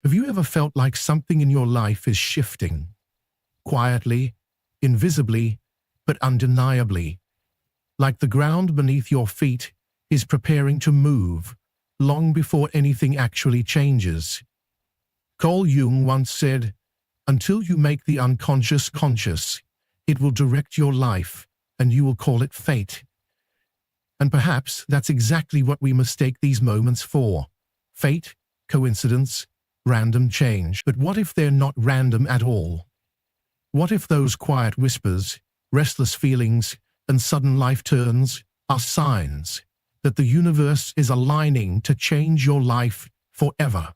Have you ever felt like something in your life is shifting? Quietly, invisibly, but undeniably. Like the ground beneath your feet is preparing to move, long before anything actually changes. Carl Jung once said, "Until you make the unconscious conscious, it will direct your life, and you will call it fate." And perhaps that's exactly what we mistake these moments for. Fate, coincidence, random change. But what if they're not random at all? What if those quiet whispers, restless feelings, and sudden life turns are signs that the universe is aligning to change your life forever?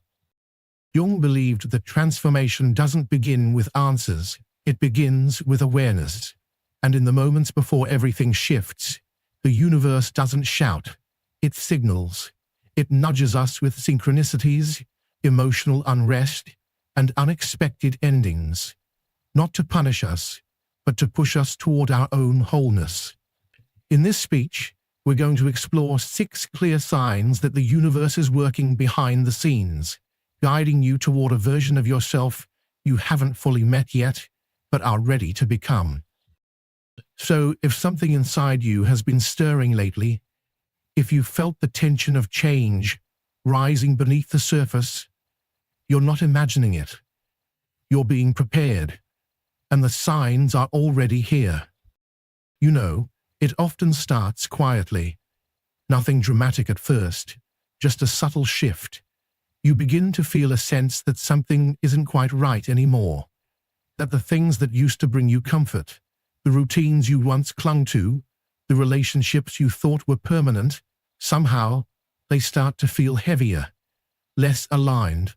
Jung believed that transformation doesn't begin with answers, it begins with awareness. And in the moments before everything shifts, the universe doesn't shout, it signals. It nudges us with synchronicities, emotional unrest, and unexpected endings. Not to punish us, but to push us toward our own wholeness. In this speech, we're going to explore 6 clear signs that the universe is working behind the scenes, guiding you toward a version of yourself you haven't fully met yet, but are ready to become. So, if something inside you has been stirring lately, if you felt the tension of change rising beneath the surface, you're not imagining it. You're being prepared, and the signs are already here. You know, it often starts quietly. Nothing dramatic at first, just a subtle shift. You begin to feel a sense that something isn't quite right anymore. That the things that used to bring you comfort, the routines you once clung to, the relationships you thought were permanent, somehow they start to feel heavier, less aligned,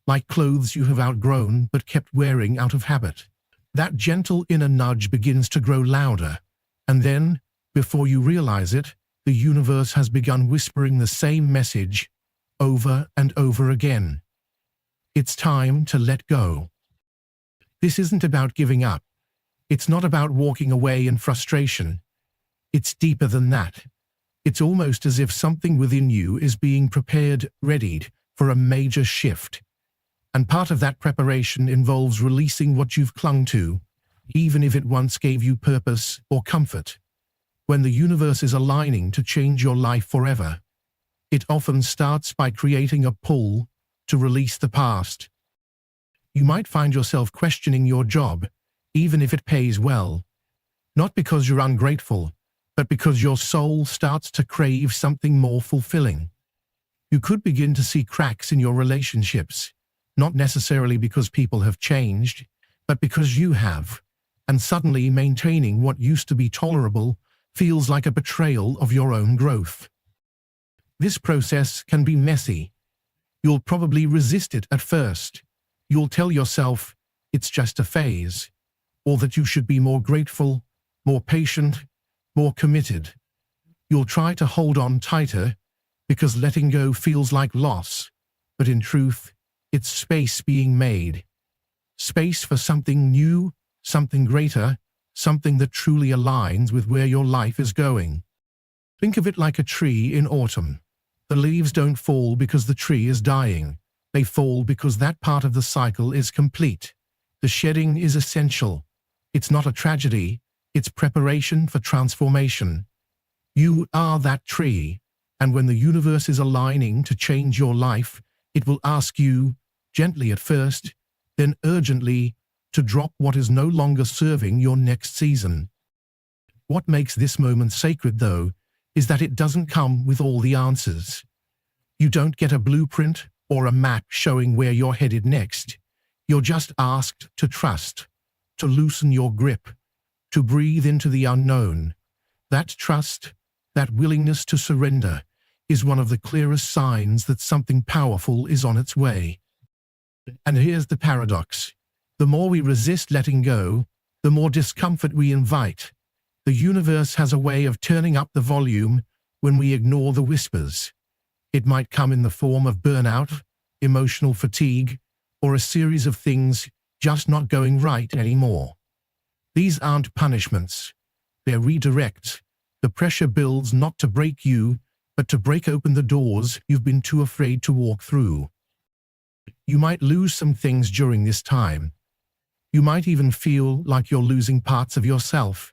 like clothes you have outgrown but kept wearing out of habit. That gentle inner nudge begins to grow louder, and then, before you realize it, the universe has begun whispering the same message over and over again. It's time to let go. This isn't about giving up. It's not about walking away in frustration. It's deeper than that. It's almost as if something within you is being prepared, readied for a major shift. And part of that preparation involves releasing what you've clung to, even if it once gave you purpose or comfort. When the universe is aligning to change your life forever, it often starts by creating a pull to release the past. You might find yourself questioning your job, even if it pays well, not because you're ungrateful, but because your soul starts to crave something more fulfilling. You could begin to see cracks in your relationships, not necessarily because people have changed, but because you have, and suddenly maintaining what used to be tolerable feels like a betrayal of your own growth. This process can be messy. You'll probably resist it at first. You'll tell yourself it's just a phase, or that you should be more grateful, more patient, more committed. You'll try to hold on tighter because letting go feels like loss, but in truth, it's space being made. Space for something new, something greater, something that truly aligns with where your life is going. Think of it like a tree in autumn. The leaves don't fall because the tree is dying. They fall because that part of the cycle is complete. The shedding is essential. It's not a tragedy. It's preparation for transformation. You are that tree, and when the universe is aligning to change your life, it will ask you, gently at first, then urgently, to drop what is no longer serving your next season. What makes this moment sacred, though, is that it doesn't come with all the answers. You don't get a blueprint or a map showing where you're headed next. You're just asked to trust, to loosen your grip, to breathe into the unknown. That trust, that willingness to surrender, is one of the clearest signs that something powerful is on its way. And here's the paradox. The more we resist letting go, the more discomfort we invite. The universe has a way of turning up the volume when we ignore the whispers. It might come in the form of burnout, emotional fatigue, or a series of things just not going right anymore. These aren't punishments. They're redirects. The pressure builds not to break you, but to break open the doors you've been too afraid to walk through. You might lose some things during this time. You might even feel like you're losing parts of yourself.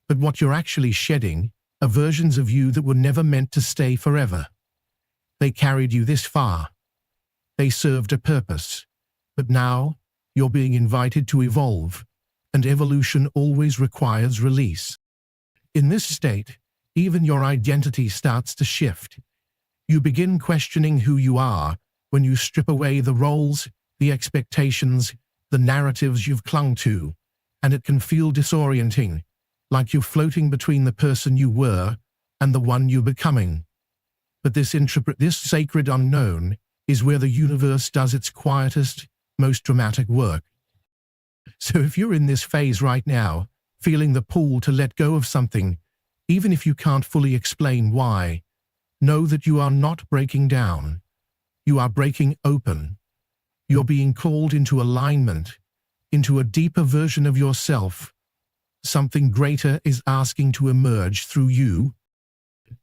But what you're actually shedding are versions of you that were never meant to stay forever. They carried you this far. They served a purpose. But now, you're being invited to evolve, and evolution always requires release. In this state, even your identity starts to shift. You begin questioning who you are when you strip away the roles, the expectations, the narratives you've clung to, and it can feel disorienting, like you're floating between the person you were and the one you're becoming. But this sacred unknown is where the universe does its quietest, most dramatic work. So if you're in this phase right now, feeling the pull to let go of something, even if you can't fully explain why, know that you are not breaking down. You are breaking open. You're being called into alignment, into a deeper version of yourself. Something greater is asking to emerge through you.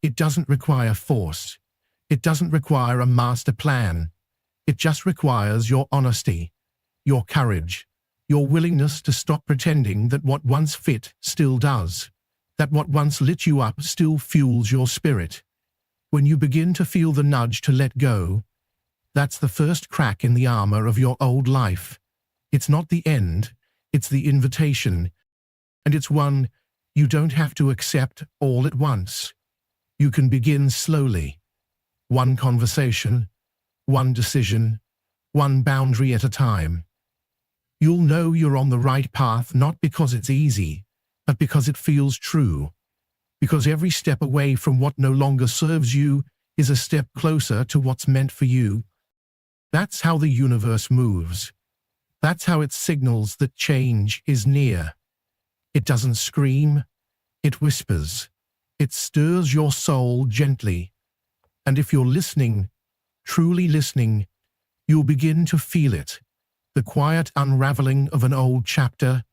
It doesn't require force. It doesn't require a master plan. It just requires your honesty, your courage, your willingness to stop pretending that what once fit still does, that what once lit you up still fuels your spirit. When you begin to feel the nudge to let go, that's the first crack in the armor of your old life. It's not the end, it's the invitation, and it's one you don't have to accept all at once. You can begin slowly. One conversation, one decision, one boundary at a time. You'll know you're on the right path not because it's easy, but because it feels true. Because every step away from what no longer serves you is a step closer to what's meant for you. That's how the universe moves. That's how it signals that change is near. It doesn't scream, it whispers. It stirs your soul gently. And if you're listening, truly listening, you'll begin to feel it. The quiet unraveling of an old chapter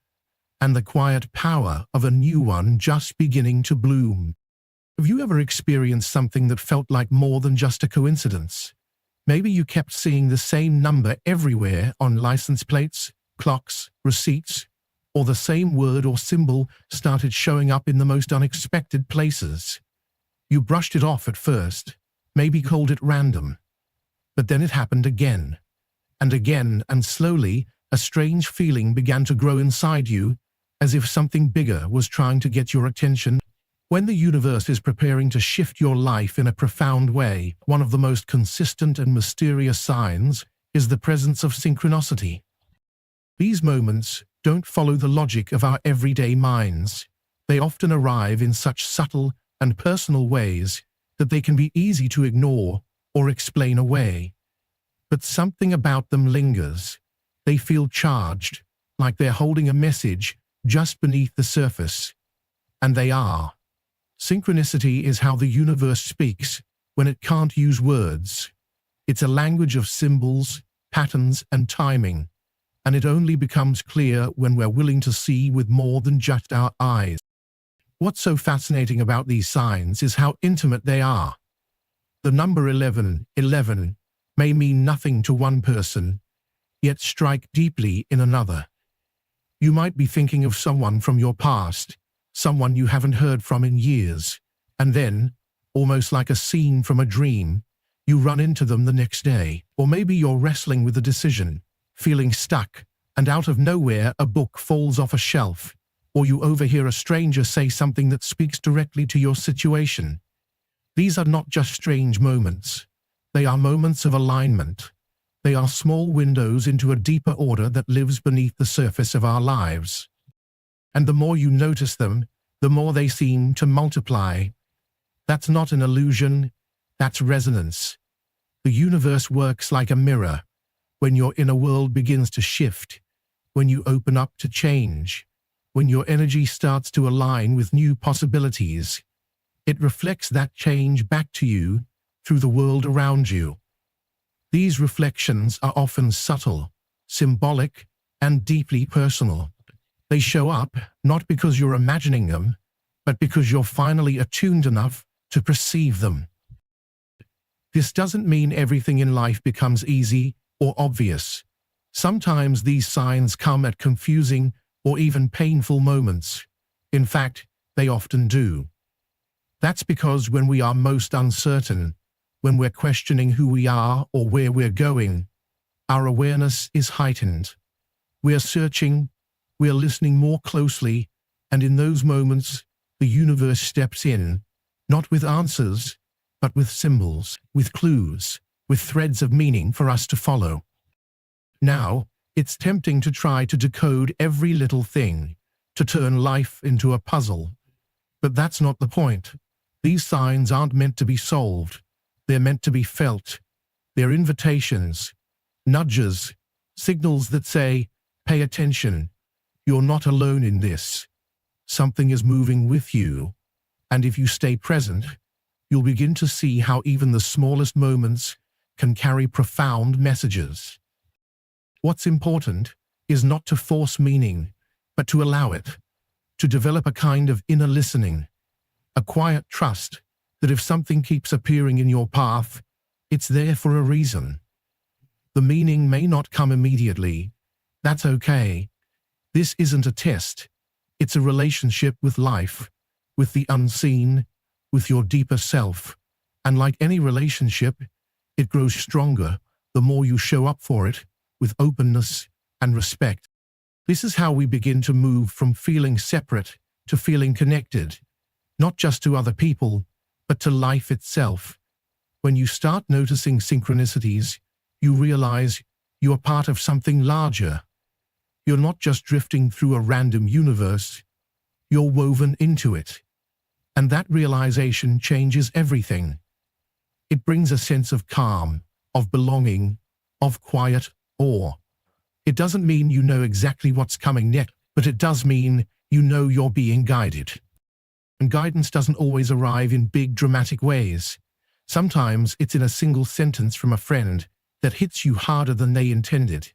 and the quiet power of a new one just beginning to bloom. Have you ever experienced something that felt like more than just a coincidence? Maybe you kept seeing the same number everywhere on license plates, clocks, receipts, or the same word or symbol started showing up in the most unexpected places. You brushed it off at first, maybe called it random. But then it happened again, and slowly a strange feeling began to grow inside you, as if something bigger was trying to get your attention. When the universe is preparing to shift your life in a profound way, one of the most consistent and mysterious signs is the presence of synchronicity. These moments don't follow the logic of our everyday minds. They often arrive in such subtle and personal ways that they can be easy to ignore or explain away. But something about them lingers. They feel charged, like they're holding a message just beneath the surface. And they are. Synchronicity is how the universe speaks when it can't use words. It's a language of symbols, patterns, and timing, and it only becomes clear when we're willing to see with more than just our eyes. What's so fascinating about these signs is how intimate they are. The number 11 may mean nothing to one person, yet strike deeply in another. You might be thinking of someone from your past, someone you haven't heard from in years, and then, almost like a scene from a dream, you run into them the next day. Or maybe you're wrestling with a decision, feeling stuck, and out of nowhere a book falls off a shelf, or you overhear a stranger say something that speaks directly to your situation. These are not just strange moments. They are moments of alignment. They are small windows into a deeper order that lives beneath the surface of our lives. And the more you notice them, the more they seem to multiply. That's not an illusion, that's resonance. The universe works like a mirror. When your inner world begins to shift, when you open up to change, when your energy starts to align with new possibilities, it reflects that change back to you through the world around you. These reflections are often subtle, symbolic, and deeply personal. They show up not because you're imagining them, but because you're finally attuned enough to perceive them. This doesn't mean everything in life becomes easy or obvious. Sometimes these signs come at confusing or even painful moments. In fact, they often do. That's because when we are most uncertain, when we're questioning who we are or where we're going, our awareness is heightened. We're searching, we're listening more closely, and in those moments, the universe steps in, not with answers, but with symbols, with clues, with threads of meaning for us to follow. Now, it's tempting to try to decode every little thing, to turn life into a puzzle. But that's not the point. These signs aren't meant to be solved. They're meant to be felt. They're invitations, nudges, signals that say, pay attention. You're not alone in this. Something is moving with you. And if you stay present, you'll begin to see how even the smallest moments can carry profound messages. What's important is not to force meaning, but to allow it, to develop a kind of inner listening, a quiet trust that if something keeps appearing in your path, it's there for a reason. The meaning may not come immediately. That's okay. This isn't a test. It's a relationship with life, with the unseen, with your deeper self. And like any relationship, it grows stronger the more you show up for it with openness and respect. This is how we begin to move from feeling separate to feeling connected, not just to other people, but to life itself. When you start noticing synchronicities, you realize you are part of something larger. You're not just drifting through a random universe, you're woven into it. And that realization changes everything. It brings a sense of calm, of belonging, of quiet awe. It doesn't mean you know exactly what's coming next, but it does mean you know you're being guided. And guidance doesn't always arrive in big dramatic ways. Sometimes it's in a single sentence from a friend that hits you harder than they intended,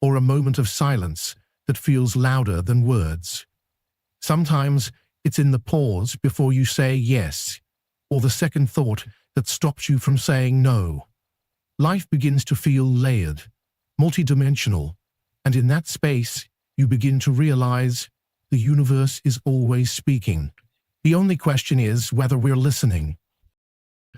or a moment of silence that feels louder than words. Sometimes it's in the pause before you say yes, or the second thought that stops you from saying no. Life begins to feel layered, multidimensional, and in that space, you begin to realize the universe is always speaking. The only question is whether we're listening.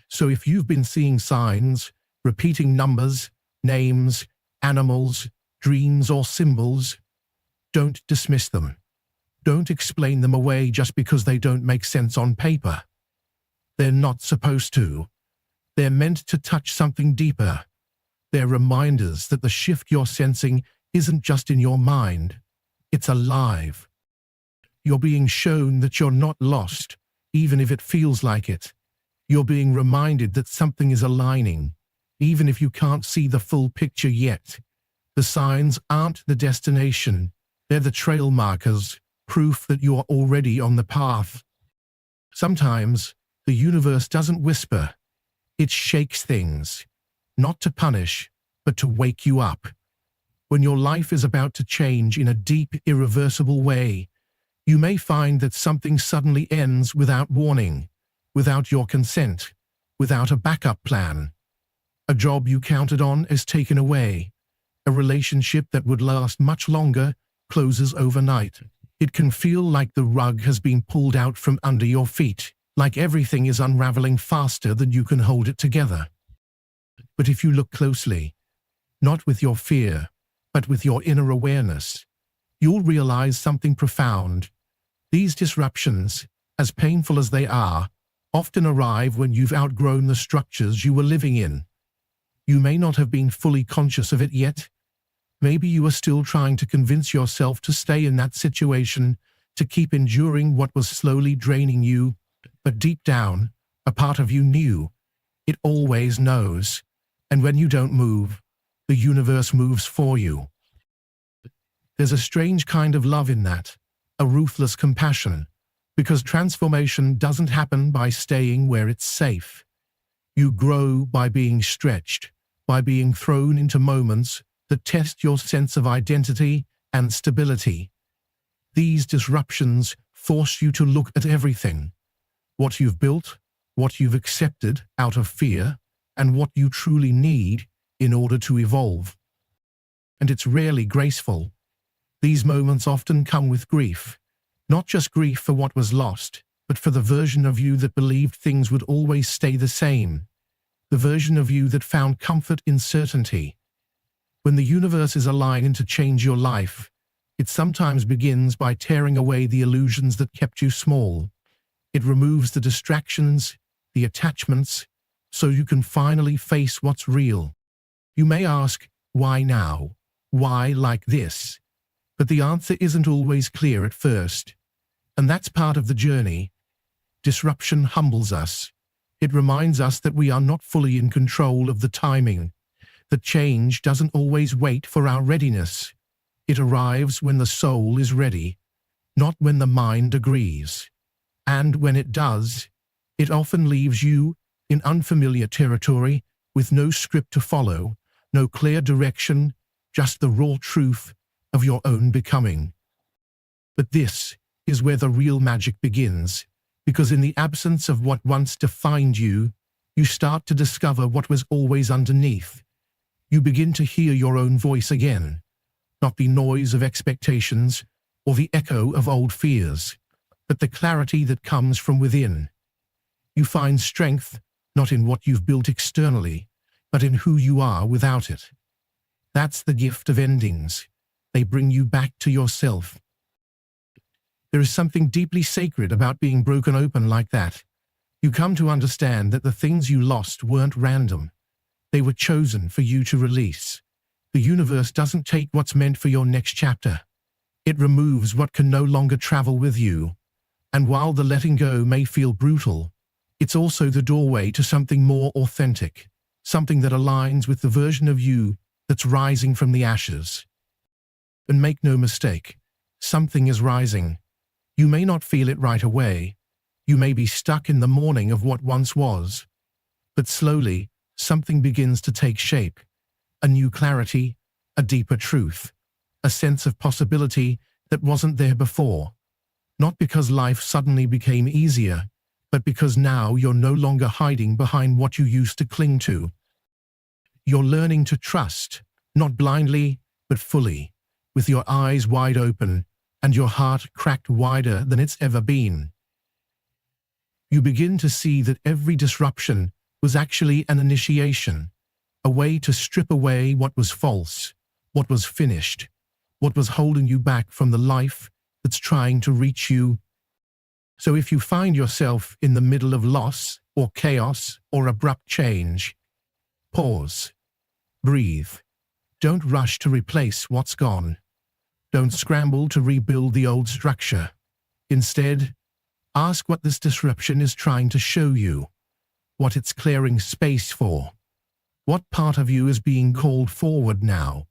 So if you've been seeing signs, repeating numbers, names, animals, dreams, or symbols, don't dismiss them. Don't explain them away just because they don't make sense on paper. They're not supposed to. They're meant to touch something deeper. They're reminders that the shift you're sensing isn't just in your mind. It's alive. You're being shown that you're not lost, even if it feels like it. You're being reminded that something is aligning, even if you can't see the full picture yet. The signs aren't the destination. They're the trail markers, proof that you're already on the path. Sometimes the universe doesn't whisper. It shakes things, not to punish, but to wake you up. When your life is about to change in a deep, irreversible way, you may find that something suddenly ends without warning, without your consent, without a backup plan. A job you counted on is taken away. A relationship that would last much longer closes overnight. It can feel like the rug has been pulled out from under your feet, like everything is unraveling faster than you can hold it together. But if you look closely, not with your fear, but with your inner awareness, you'll realize something profound. These disruptions, as painful as they are, often arrive when you've outgrown the structures you were living in. You may not have been fully conscious of it yet. Maybe you are still trying to convince yourself to stay in that situation, to keep enduring what was slowly draining you. But deep down, a part of you knew. It always knows. And when you don't move, the universe moves for you. There's a strange kind of love in that, a ruthless compassion, because transformation doesn't happen by staying where it's safe. You grow by being stretched, by being thrown into moments that test your sense of identity and stability. These disruptions force you to look at everything. What you've built, what you've accepted out of fear, and what you truly need in order to evolve. and it's rarely graceful. These moments often come with grief, not just grief for what was lost, but for the version of you that believed things would always stay the same, the version of you that found comfort in certainty. When the universe is aligned to change your life, it sometimes begins by tearing away the illusions that kept you small. It removes the distractions, the attachments, so you can finally face what's real. You may ask, why now? Why like this? But the answer isn't always clear at first. And that's part of the journey. Disruption humbles us. It reminds us that we are not fully in control of the timing, that change doesn't always wait for our readiness. It arrives when the soul is ready, not when the mind agrees. And when it does, it often leaves you in unfamiliar territory with no script to follow, no clear direction, just the raw truth of your own becoming. But this is where the real magic begins, because in the absence of what once defined you, you start to discover what was always underneath. You begin to hear your own voice again, not the noise of expectations or the echo of old fears, but the clarity that comes from within. You find strength not in what you've built externally, but in who you are without it. That's the gift of endings. They bring you back to yourself. There is something deeply sacred about being broken open like that. You come to understand that the things you lost weren't random. They were chosen for you to release. The universe doesn't take what's meant for your next chapter. It removes what can no longer travel with you. And while the letting go may feel brutal, it's also the doorway to something more authentic, something that aligns with the version of you that's rising from the ashes. And make no mistake, something is rising. You may not feel it right away. You may be stuck in the mourning of what once was. But slowly, something begins to take shape. A new clarity, a deeper truth, a sense of possibility that wasn't there before. Not because life suddenly became easier, but because now you're no longer hiding behind what you used to cling to. You're learning to trust, not blindly, but fully, with your eyes wide open and your heart cracked wider than it's ever been. You begin to see that every disruption was actually an initiation, a way to strip away what was false, what was finished, what was holding you back from the life that's trying to reach you. So if you find yourself in the middle of loss or chaos or abrupt change, pause, breathe. Don't rush to replace what's gone. Don't scramble to rebuild the old structure. Instead, ask what this disruption is trying to show you, what it's clearing space for. What part of you is being called forward now?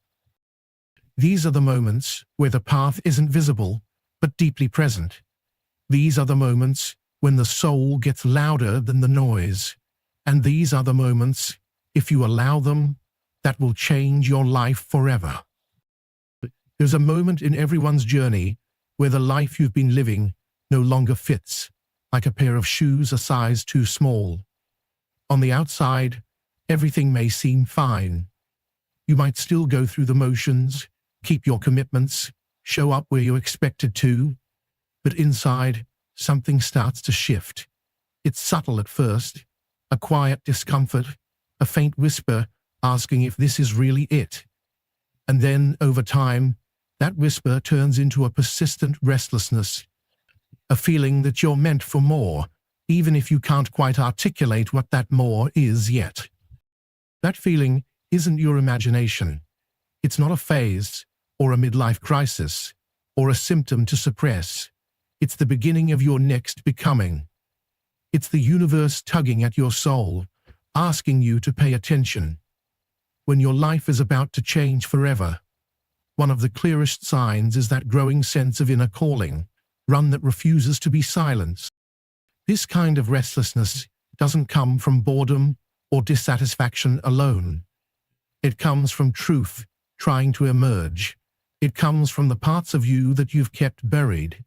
These are the moments where the path isn't visible, but deeply present. These are the moments when the soul gets louder than the noise. And these are the moments, if you allow them, that will change your life forever. There's a moment in everyone's journey where the life you've been living no longer fits, like a pair of shoes a size too small. On the outside, everything may seem fine. You might still go through the motions, keep your commitments, show up where you're expected to, but inside, something starts to shift. It's subtle at first, a quiet discomfort, a faint whisper asking if this is really it. And then, over time, that whisper turns into a persistent restlessness, a feeling that you're meant for more, even if you can't quite articulate what that more is yet. That feeling isn't your imagination. It's not a phase, or a midlife crisis, or a symptom to suppress. It's the beginning of your next becoming. It's the universe tugging at your soul, asking you to pay attention. When your life is about to change forever, one of the clearest signs is that growing sense of inner calling, one that refuses to be silenced. This kind of restlessness doesn't come from boredom or dissatisfaction alone. It comes from truth trying to emerge. It comes from the parts of you that you've kept buried,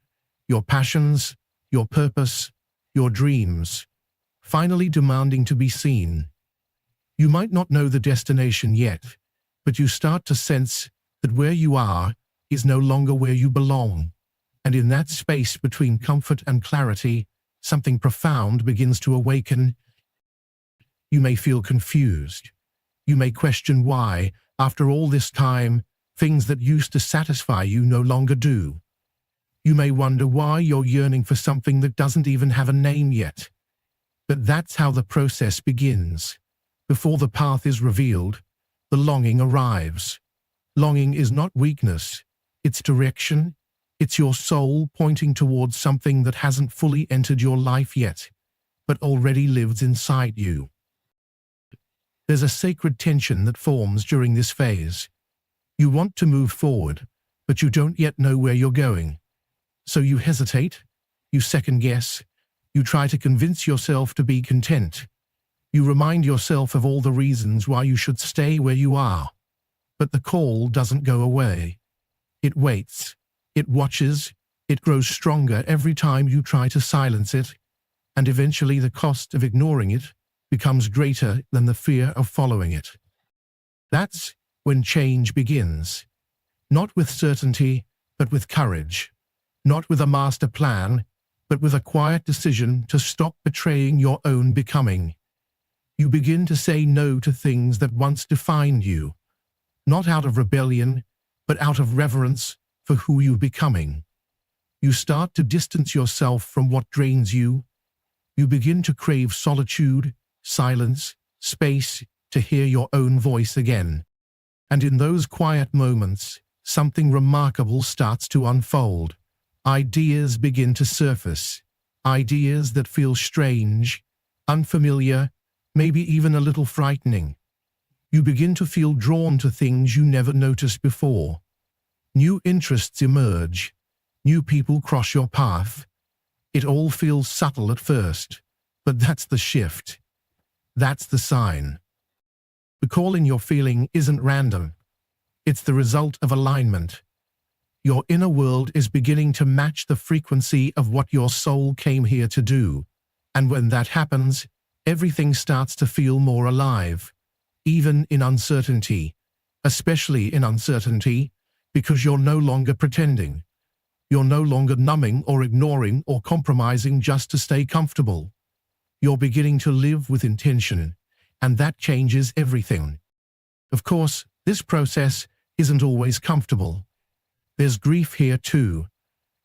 your passions, your purpose, your dreams, finally demanding to be seen. You might not know the destination yet, but you start to sense that where you are is no longer where you belong. And in that space between comfort and clarity, something profound begins to awaken. You may feel confused. You may question why, after all this time, things that used to satisfy you no longer do. You may wonder why you're yearning for something that doesn't even have a name yet. But that's how the process begins. Before the path is revealed, the longing arrives. Longing is not weakness, it's direction. It's your soul pointing towards something that hasn't fully entered your life yet, but already lives inside you. There's a sacred tension that forms during this phase. You want to move forward, but you don't yet know where you're going. So you hesitate, you second guess, you try to convince yourself to be content. You remind yourself of all the reasons why you should stay where you are. But the call doesn't go away. It waits. It watches, it grows stronger every time you try to silence it, and eventually the cost of ignoring it becomes greater than the fear of following it. That's when change begins. Not with certainty, but with courage. Not with a master plan, but with a quiet decision to stop betraying your own becoming. You begin to say no to things that once defined you, not out of rebellion, but out of reverence for who you're becoming. You start to distance yourself from what drains you. You begin to crave solitude, silence, space to hear your own voice again. And in those quiet moments, something remarkable starts to unfold. Ideas begin to surface. Ideas that feel strange, unfamiliar, maybe even a little frightening. You begin to feel drawn to things you never noticed before. New interests emerge. New people cross your path. It all feels subtle at first, but that's the shift. That's the sign. The calling you're feeling isn't random. It's the result of alignment. Your inner world is beginning to match the frequency of what your soul came here to do. And when that happens, everything starts to feel more alive, even in uncertainty, especially in uncertainty, because you're no longer pretending. You're no longer numbing or ignoring or compromising just to stay comfortable. You're beginning to live with intention, and that changes everything. Of course, this process isn't always comfortable. There's grief here too.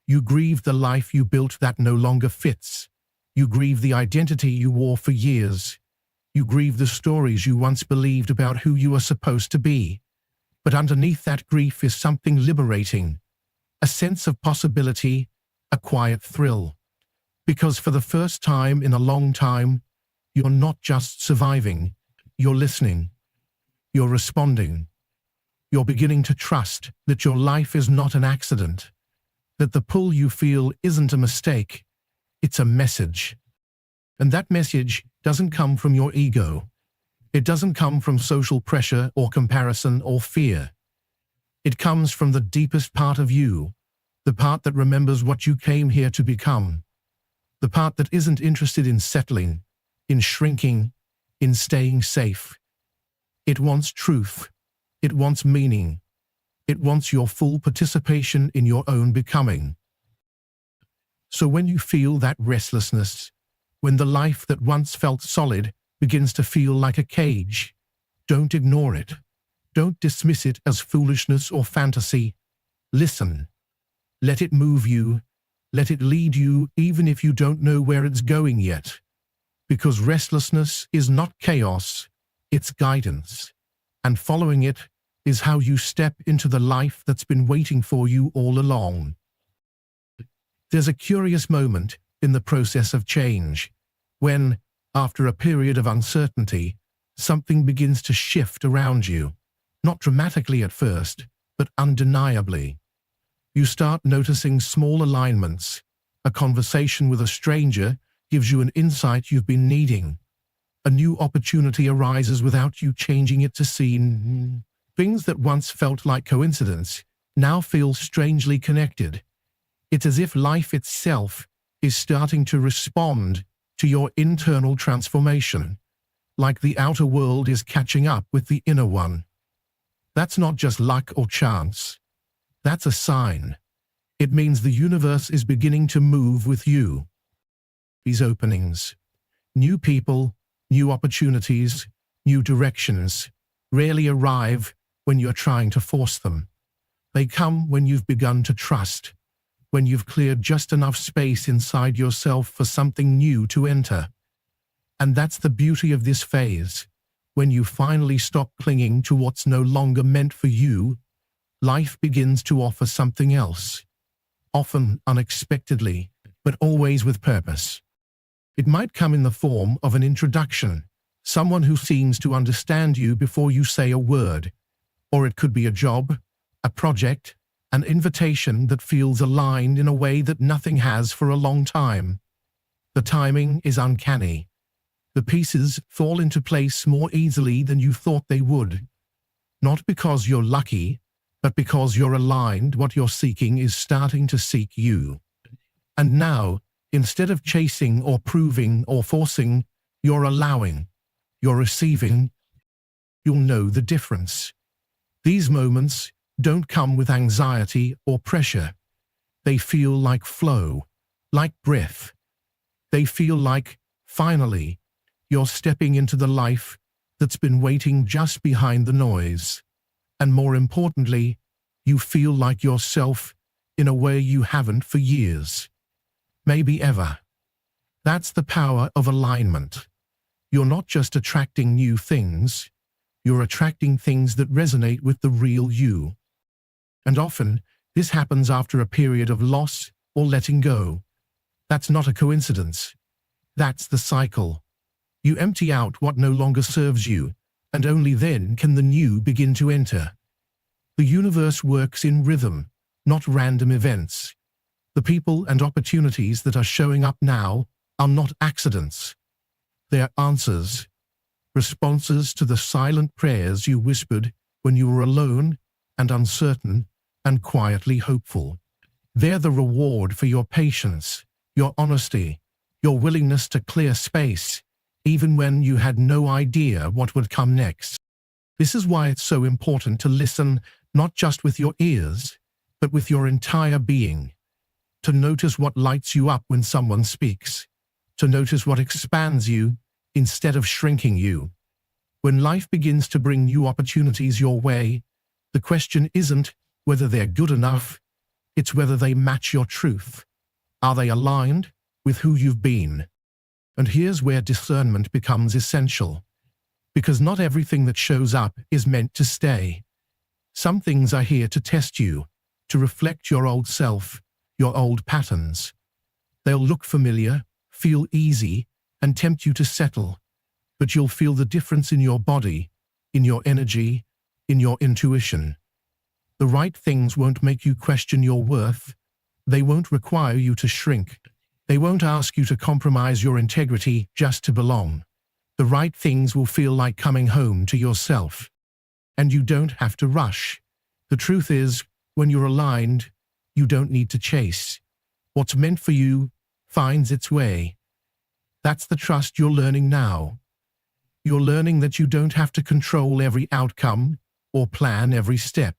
You grieve the life you built that no longer fits. You grieve the identity you wore for years. You grieve the stories you once believed about who you are supposed to be. But underneath that grief is something liberating, a sense of possibility, a quiet thrill. Because for the first time in a long time, you're not just surviving, you're listening, you're responding. You're beginning to trust that your life is not an accident, that the pull you feel isn't a mistake, it's a message. And that message doesn't come from your ego. It doesn't come from social pressure or comparison or fear. It comes from the deepest part of you, the part that remembers what you came here to become, the part that isn't interested in settling, in shrinking, in staying safe. It wants truth. It wants meaning. It wants your full participation in your own becoming. So when you feel that restlessness, when the life that once felt solid begins to feel like a cage, don't ignore it. Don't dismiss it as foolishness or fantasy. Listen. Let it move you. Let it lead you even if you don't know where it's going yet. Because restlessness is not chaos, it's guidance. And following it is how you step into the life that's been waiting for you all along. There's a curious moment in the process of change, when, after a period of uncertainty, something begins to shift around you, not dramatically at first, but undeniably. You start noticing small alignments. A conversation with a stranger gives you an insight you've been needing. A new opportunity arises without you changing it to seem. Things that once felt like coincidence now feel strangely connected. It's as if life itself is starting to respond to your internal transformation, like the outer world is catching up with the inner one. That's not just luck or chance. That's a sign. It means the universe is beginning to move with you. These openings, new people, new opportunities, new directions, rarely arrive when you're trying to force them. They come when you've begun to trust, when you've cleared just enough space inside yourself for something new to enter. And that's the beauty of this phase. When you finally stop clinging to what's no longer meant for you, life begins to offer something else. Often unexpectedly, but always with purpose. It might come in the form of an introduction, someone who seems to understand you before you say a word. Or it could be a job, a project, an invitation that feels aligned in a way that nothing has for a long time. The timing is uncanny. The pieces fall into place more easily than you thought they would. Not because you're lucky, but because you're aligned. What you're seeking is starting to seek you. And now, instead of chasing or proving or forcing, you're allowing, you're receiving. You'll know the difference. These moments don't come with anxiety or pressure. They feel like flow, like breath. They feel like, finally, you're stepping into the life that's been waiting just behind the noise. And more importantly, you feel like yourself in a way you haven't for years. Maybe ever. That's the power of alignment. You're not just attracting new things, you're attracting things that resonate with the real you. And often, this happens after a period of loss or letting go. That's not a coincidence. That's the cycle. You empty out what no longer serves you, and only then can the new begin to enter. The universe works in rhythm, not random events. The people and opportunities that are showing up now are not accidents. They're answers, responses to the silent prayers you whispered when you were alone and uncertain and quietly hopeful. They're the reward for your patience, your honesty, your willingness to clear space, even when you had no idea what would come next. This is why it's so important to listen not just with your ears, but with your entire being. To notice what lights you up when someone speaks. To notice what expands you instead of shrinking you. When life begins to bring new opportunities your way, the question isn't whether they're good enough, it's whether they match your truth. Are they aligned with who you've been? And here's where discernment becomes essential. Because not everything that shows up is meant to stay. Some things are here to test you, to reflect your old self, your old patterns. They'll look familiar, feel easy, and tempt you to settle. But you'll feel the difference in your body, in your energy, in your intuition. The right things won't make you question your worth. They won't require you to shrink. They won't ask you to compromise your integrity just to belong. The right things will feel like coming home to yourself. And you don't have to rush. The truth is, when you're aligned, you don't need to chase. What's meant for you finds its way. That's the trust you're learning now. You're learning that you don't have to control every outcome or plan every step.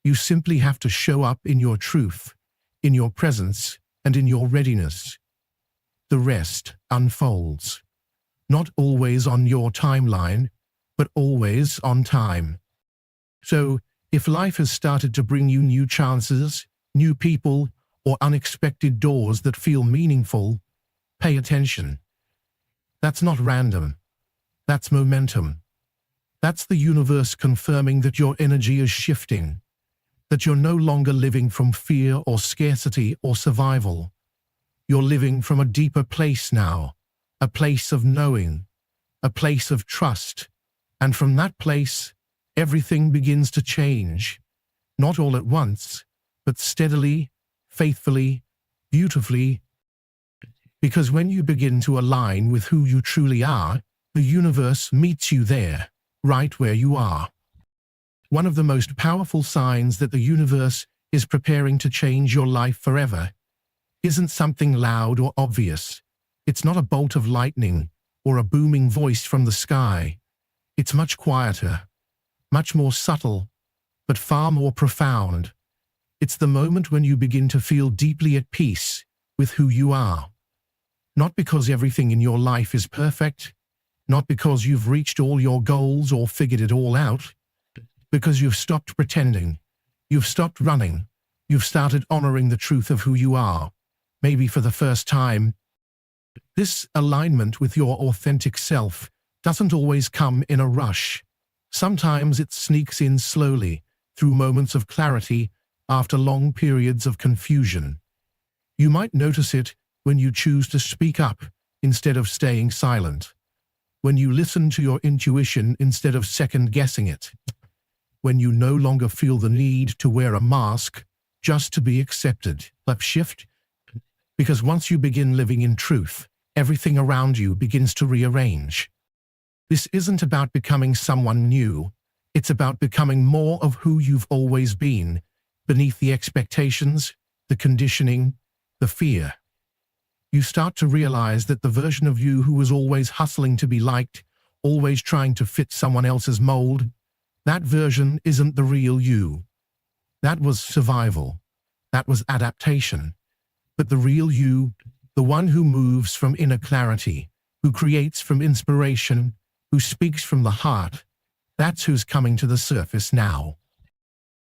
You simply have to show up in your truth, in your presence, and in your readiness. The rest unfolds. Not always on your timeline, but always on time. So, if life has started to bring you new chances, new people, or unexpected doors that feel meaningful, pay attention. That's not random. That's momentum. That's the universe confirming that your energy is shifting, that you're no longer living from fear or scarcity or survival. You're living from a deeper place now, a place of knowing, a place of trust. And from that place, everything begins to change, not all at once, but steadily, faithfully, beautifully. Because when you begin to align with who you truly are, the universe meets you there, right where you are. One of the most powerful signs that the universe is preparing to change your life forever isn't something loud or obvious. It's not a bolt of lightning or a booming voice from the sky. It's much quieter, much more subtle, but far more profound. It's the moment when you begin to feel deeply at peace with who you are. Not because everything in your life is perfect, not because you've reached all your goals or figured it all out, because you've stopped pretending, you've stopped running, you've started honoring the truth of who you are, maybe for the first time. This alignment with your authentic self doesn't always come in a rush. Sometimes it sneaks in slowly, through moments of clarity, after long periods of confusion. You might notice it when you choose to speak up instead of staying silent, when you listen to your intuition instead of second-guessing it, when you no longer feel the need to wear a mask just to be accepted. But shift, because once you begin living in truth, everything around you begins to rearrange. This isn't about becoming someone new. It's about becoming more of who you've always been, beneath the expectations, the conditioning, the fear. You start to realize that the version of you who was always hustling to be liked, always trying to fit someone else's mold, that version isn't the real you. That was survival. That was adaptation. But the real you, the one who moves from inner clarity, who creates from inspiration, who speaks from the heart, that's who's coming to the surface now.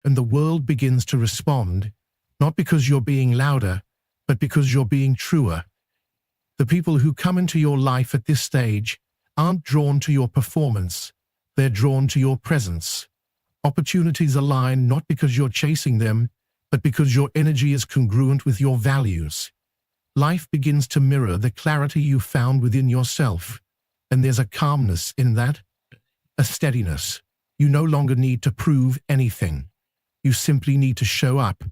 And the world begins to respond, not because you're being louder, but because you're being truer. The people who come into your life at this stage aren't drawn to your performance, they're drawn to your presence. Opportunities align not because you're chasing them, but because your energy is congruent with your values. Life begins to mirror the clarity you found within yourself, and there's a calmness in that, a steadiness. You no longer need to prove anything. You simply need to show up.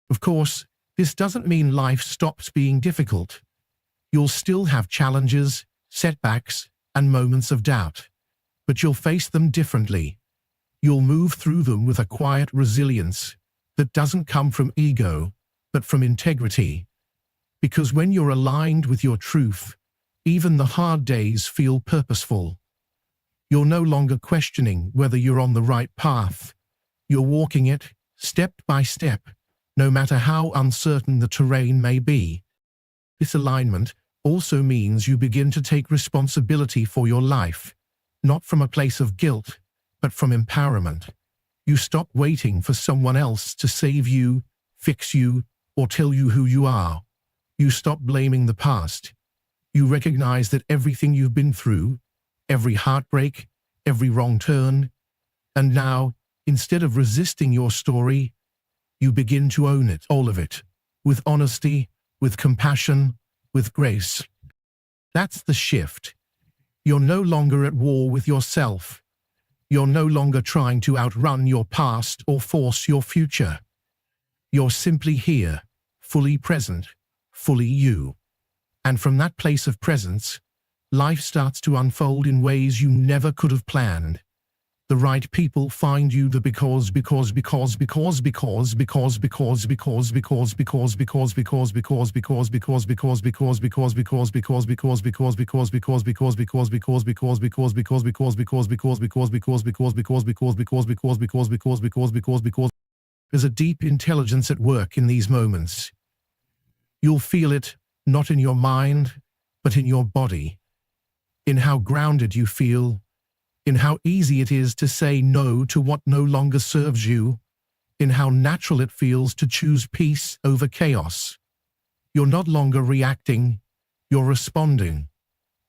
Of course, this doesn't mean life stops being difficult. You'll still have challenges, setbacks, and moments of doubt, but you'll face them differently. You'll move through them with a quiet resilience that doesn't come from ego, but from integrity. Because when you're aligned with your truth, even the hard days feel purposeful. You're no longer questioning whether you're on the right path. You're walking it, step by step, no matter how uncertain the terrain may be. This alignment also means you begin to take responsibility for your life, not from a place of guilt, but from empowerment. You stop waiting for someone else to save you, fix you, or tell you who you are. You stop blaming the past. You recognize that everything you've been through, every heartbreak, every wrong turn, and now, instead of resisting your story, you begin to own it, all of it, with honesty, with compassion, with grace. That's the shift. You're no longer at war with yourself. You're no longer trying to outrun your past or force your future. You're simply here, fully present, fully you. And from that place of presence, life starts to unfold in ways you never could have planned. The right people find you because there's a deep intelligence at work in these moments. You'll feel it not in your mind, but in your body, in how grounded you feel, in how easy it is to say no to what no longer serves you, in how natural it feels to choose peace over chaos. You're not longer reacting, you're responding.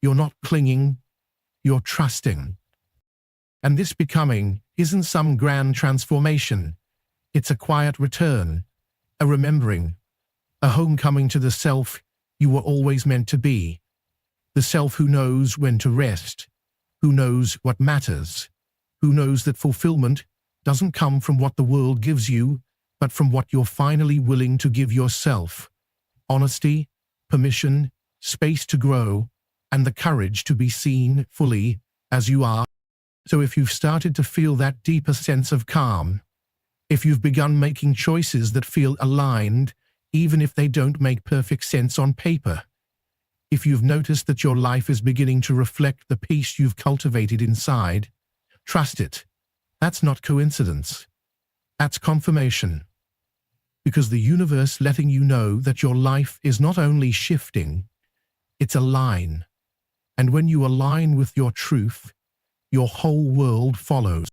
You're not clinging, you're trusting. And this becoming isn't some grand transformation. It's a quiet return, a remembering, a homecoming to the self you were always meant to be. The self who knows when to rest, who knows what matters, who knows that fulfillment doesn't come from what the world gives you, but from what you're finally willing to give yourself. Honesty, permission, space to grow, and the courage to be seen fully as you are. So if you've started to feel that deeper sense of calm, if you've begun making choices that feel aligned, even if they don't make perfect sense on paper, if you've noticed that your life is beginning to reflect the peace you've cultivated inside, trust it. That's not coincidence. That's confirmation. Because the universe letting you know that your life is not only shifting, it's a line. And when you align with your truth, your whole world follows.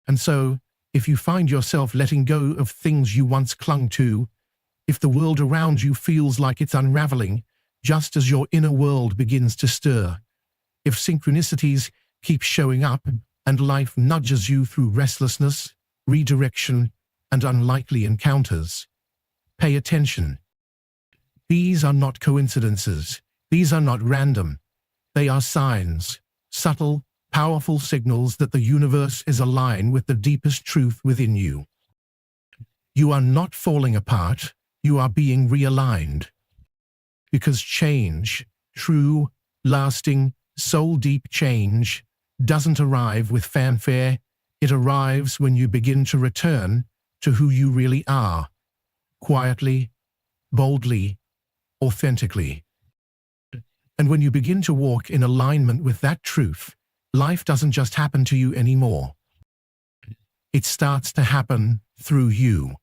And so, if you find yourself letting go of things you once clung to, if the world around you feels like it's unraveling, just as your inner world begins to stir, if synchronicities keep showing up and life nudges you through restlessness, redirection, and unlikely encounters, pay attention. These are not coincidences. These are not random. They are signs, subtle, powerful signals that the universe is aligned with the deepest truth within you. You are not falling apart. You are being realigned. Because change, true, lasting, soul-deep change, doesn't arrive with fanfare. It arrives when you begin to return to who you really are, quietly, boldly, authentically. And when you begin to walk in alignment with that truth, life doesn't just happen to you anymore. It starts to happen through you.